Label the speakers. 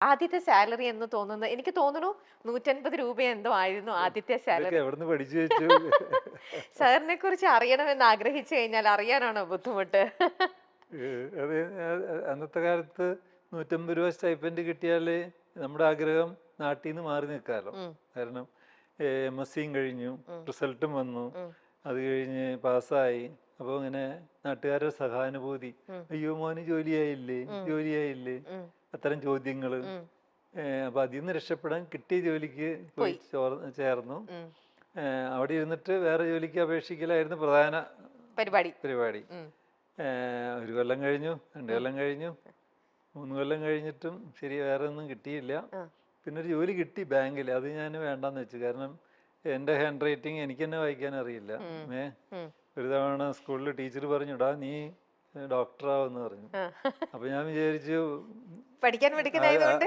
Speaker 1: ആദ്യത്തെ സാലറി എന്ന് തോന്നുന്നത് എനിക്ക് തോന്നുന്നു 150 രൂപ എന്തോ ആയിരുന്നു ആദ്യത്തെ
Speaker 2: ഇതൊക്കെ
Speaker 1: സാലറി.
Speaker 2: എവിടുന്ന് പഠിച്ചു വെച്ചു?
Speaker 1: സാറിനെ കുറിച്ച് അറിയണമെന്ന് ആഗ്രഹിച്ചു കഴിഞ്ഞാൽ അറിയാനാണോ ബുദ്ധിമുട്ട്?
Speaker 2: അത് അന്നത്തെ കാലത്ത് 150 രൂപ സ്റ്റൈപ്പൻഡ് കിട്ടിയാൽ നമ്മുടെ ആഗ്രഹം നാട്ടിൽ നിന്ന് മാറി നിൽക്കാമല്ലോ.
Speaker 1: ഉം,
Speaker 2: കാരണം MSc കഴിഞ്ഞു,
Speaker 1: ഉം,
Speaker 2: റിസൾട്ടും വന്നു,
Speaker 1: ഉം,
Speaker 2: അത് കഴിഞ്ഞ് പാസ്സായി. അപ്പോൾ ഇങ്ങനെ നാട്ടുകാരുടെ സഹാനുഭൂതി,
Speaker 1: ഉം,
Speaker 2: അയ്യോ മോന് ജോലിയായില്ലേ,
Speaker 1: ഉം,
Speaker 2: ജോലിയായില്ലേ,
Speaker 1: ഉം,
Speaker 2: അത്തരം ചോദ്യങ്ങൾ.
Speaker 1: ഉം.
Speaker 2: അപ്പോൾ അതിൽ നിന്ന് രക്ഷപ്പെടാൻ കിട്ടിയ ജോലിക്ക് പോയി
Speaker 1: പോയി.
Speaker 2: ചേർന്നു.
Speaker 1: ഉം.
Speaker 2: അവിടെ ഇരുന്നിട്ട് വേറെ ജോലിക്ക് അപേക്ഷിക്കലായിരുന്നു പ്രധാന
Speaker 1: പരിപാടി.
Speaker 2: പരിപാടി.
Speaker 1: ഉം.
Speaker 2: 1 കൊല്ലം കഴിഞ്ഞു, 2 കൊല്ലം കഴിഞ്ഞു, 3 കൊല്ലം കഴിഞ്ഞിട്ടും ശരി വേറെ ഒന്നും കിട്ടിയില്ല.
Speaker 1: ആ.
Speaker 2: പിന്നെ ഒരു ജോലി കിട്ടി ബാങ്കിൽ. അത് ഞാൻ വേണ്ടാന്ന് വെച്ചു. കാരണം എൻ്റെ ഹാൻഡ് റൈറ്റിംഗ് എനിക്ക് തന്നെ വായിക്കാൻ അറിയില്ല.
Speaker 1: ഉം. ഉം.
Speaker 2: ഒരു തവണ സ്കൂളിൽ ടീച്ചർ പറഞ്ഞു, "ടാ നീ ഡോക്ടറാവെന്ന്" പറഞ്ഞു.
Speaker 1: ആ.
Speaker 2: അപ്പോൾ ഞാൻ വിചാരിച്ചു
Speaker 1: പഠിക്കാൻ മിടുക്കനായതുകൊണ്ട്